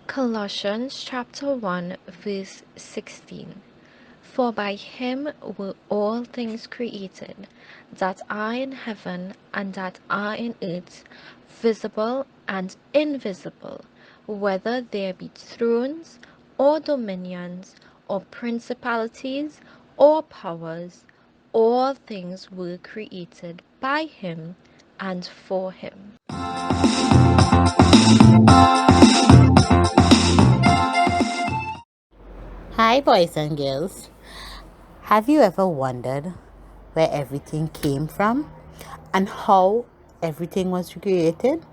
Colossians chapter 1 verse 16. For by him were all things created, that are in heaven and that are in earth, visible and invisible, whether there be thrones, or dominions, or principalities, or powers. All things were created by him and for him. Hi, boys and girls. Have you ever wondered where everything came from and how everything was created?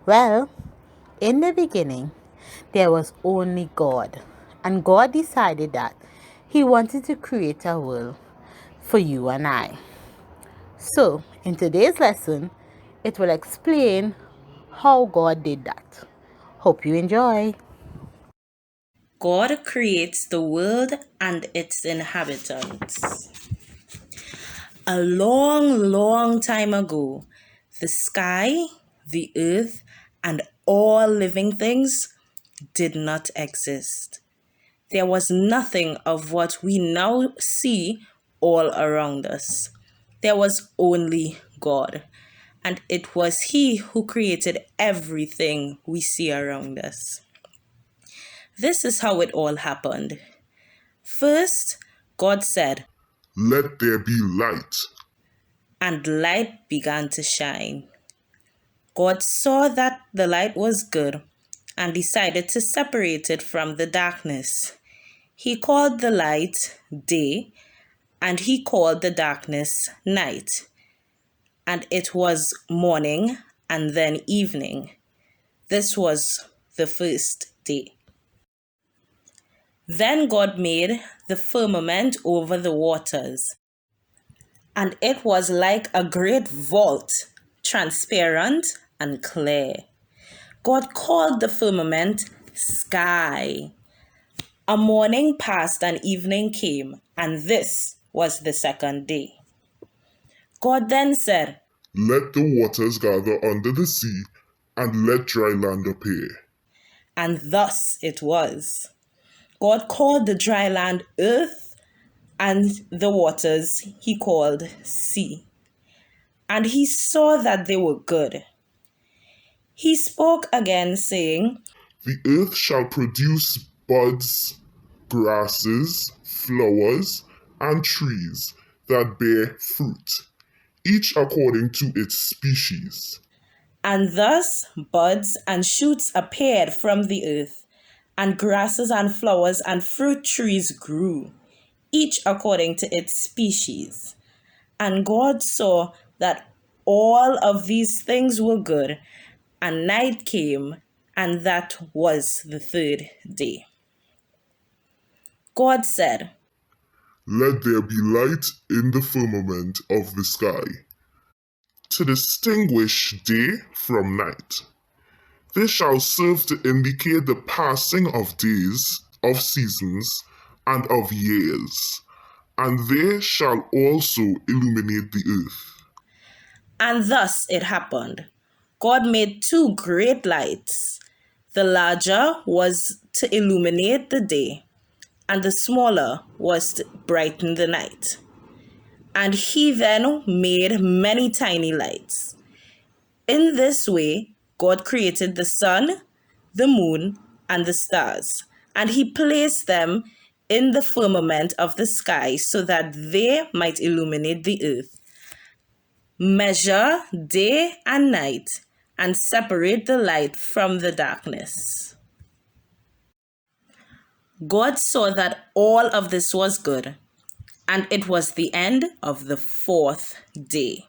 Well, in the beginning, there was only God, and God decided that He wanted to create a world for you and I. So, in today's lesson, it will explain how God did that. Hope you enjoy. God creates the world and its inhabitants. A long, long time ago, the sky, the earth, and all living things did not exist. There was nothing of what we now see all around us. There was only God, and it was He who created everything we see around us. This is how it all happened. First, God said, "Let there be light." and light began to shine. God saw that the light was good and decided to separate it from the darkness. He called the light day, and he called the darkness night. And it was morning and then evening. This was the first day. Then God made the firmament over the waters, and it was like a great vault, transparent and clear. God called the firmament sky. A morning passed and evening came, and this was the second day. God then said, "Let the waters gather under the sea, and let dry land appear." and thus it was. God called the dry land earth, and the waters he called sea. And he saw that they were good. He spoke again, saying, "The earth shall produce buds, grasses, flowers, and trees that bear fruit, each according to its species." And thus buds and shoots appeared from the earth, and grasses and flowers and fruit trees grew, each according to its species. And God saw that all of these things were good, and night came, and that was the third day. God said, "Let there be light in the firmament of the sky, to distinguish day from night. They shall serve to indicate the passing of days, of seasons, and of years, and they shall also illuminate the earth." and thus it happened. God made two great lights. The larger was to illuminate the day, and the smaller was to brighten the night. And he then made many tiny lights. In this way, God created the sun, the moon, and the stars, and he placed them in the firmament of the sky so that they might illuminate the earth, measure day and night, and separate the light from the darkness. God saw that all of this was good, and it was the end of the fourth day.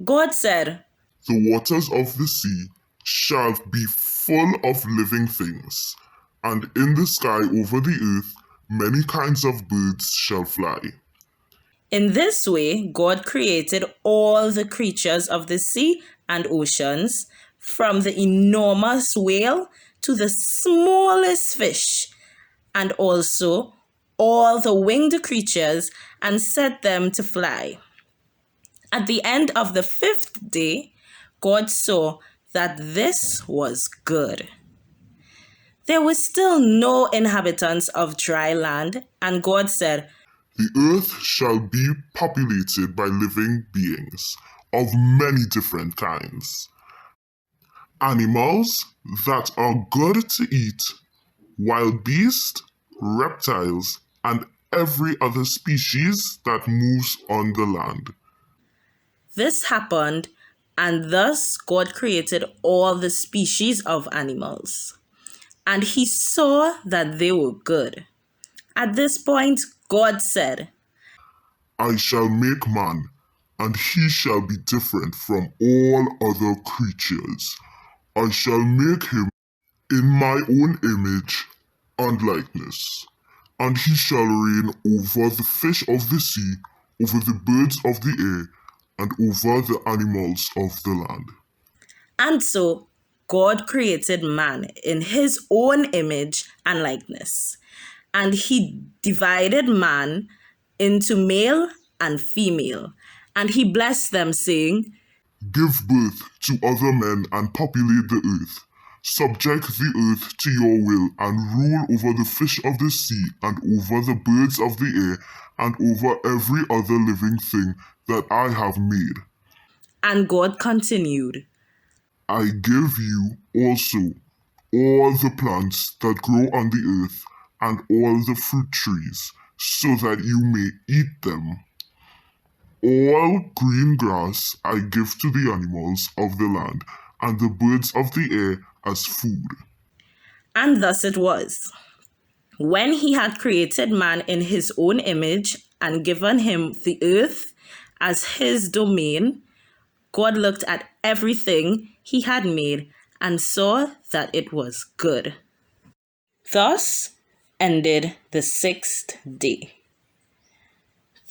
God said, "The waters of the sea shall be full of living things, and in the sky over the earth many kinds of birds shall fly." in this way, God created all the creatures of the sea and oceans, from the enormous whale to the smallest fish, and also all the winged creatures, and set them to fly. At the end of the 5th day, God saw that this was good. There were still no inhabitants of dry land, and God said, The earth shall be populated by living beings of many different kinds. Animals that are good to eat, wild beasts, reptiles, and every other species that moves on the land. This happened, and thus God created all the species of animals. And he saw that they were good. At this point, God said, I shall make man, and he shall be different from all other creatures. I shall make him in my own image and likeness, and he shall reign over the fish of the sea, over the birds of the air, and over the animals of the land. And so God created man in his own image and likeness. And he divided man into male and female. And he blessed them, saying, Give birth to other men and populate the earth. Subject the earth to your will and rule over the fish of the sea and over the birds of the air and over every other living thing that I have made. And God continued, I give you also all the plants that grow on the earth and all the fruit trees, so that you may eat them. All green grass I give to the animals of the land and the birds of the air as food. And thus it was. When he had created man in his own image and given him the earth as his domain, God looked at everything he had made and saw that it was good. Thus ended the 6th day.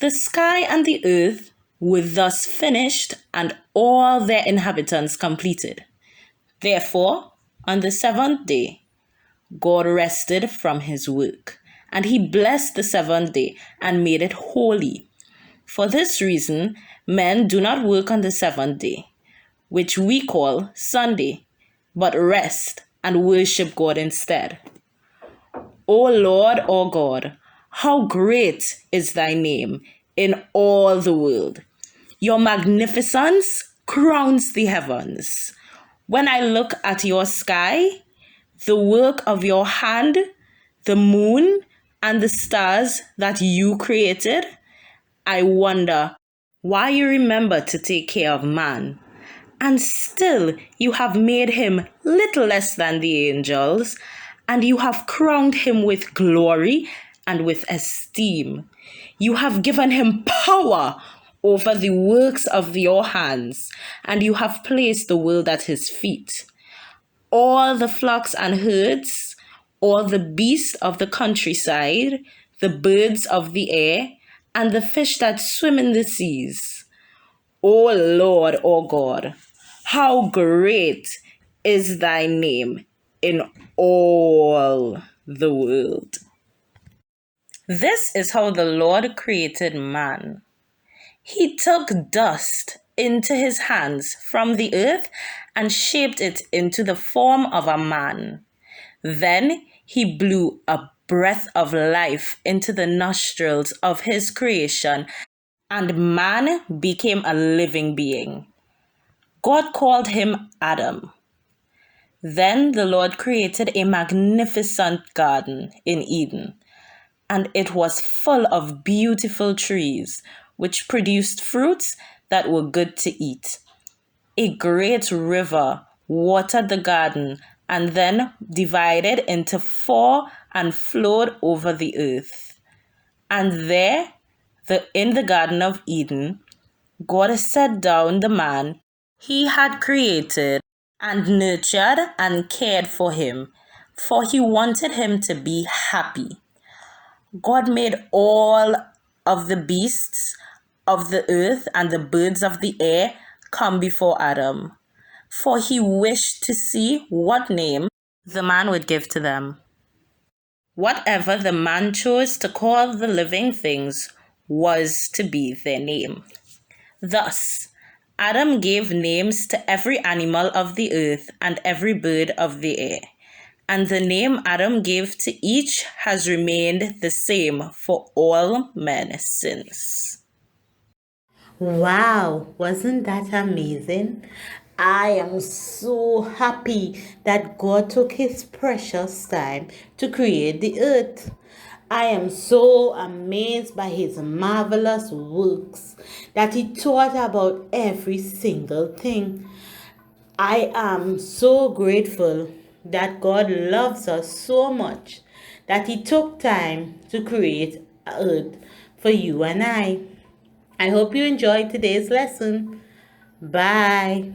The sky and the earth were thus finished and all their inhabitants completed. Therefore, on the 7th day, God rested from his work, and he blessed the 7th day and made it holy. For this reason, men do not work on the 7th day, which we call Sunday, but rest and worship God instead. O Lord, O God, how great is thy name in all the world. Your magnificence crowns the heavens. When I look at your sky, the work of your hand, the moon, and the stars that you created, I wonder why you remember to take care of man. And still you have made him little less than the angels, and you have crowned him with glory and with esteem. You have given him power over the works of your hands, and you have placed the world at his feet. All the flocks and herds, all the beasts of the countryside, the birds of the air, and the fish that swim in the seas. O Lord, O God, how great is thy name in all the world. This is how the Lord created man. He took dust into his hands from the earth and shaped it into the form of a man. Then he blew a breath of life into the nostrils of his creation, and man became a living being. God called him Adam. Then the Lord created a magnificent garden in Eden, and it was full of beautiful trees, which produced fruits that were good to eat. A great river watered the garden and then divided into 4 and flowed over the earth. And there, in the Garden of Eden, God set down the man he had created and nurtured and cared for him, for he wanted him to be happy. God made all of the beasts of the earth and the birds of the air come before Adam, for he wished to see what name the man would give to them. Whatever the man chose to call the living things was to be their name. Thus, Adam gave names to every animal of the earth and every bird of the air. And the name Adam gave to each has remained the same for all men since. Wow, wasn't that amazing? I am so happy that God took his precious time to create the earth. I am so amazed by his marvelous works that he thought about every single thing. I am so grateful that God loves us so much that he took time to create earth for you and I. I hope you enjoyed today's lesson. Bye.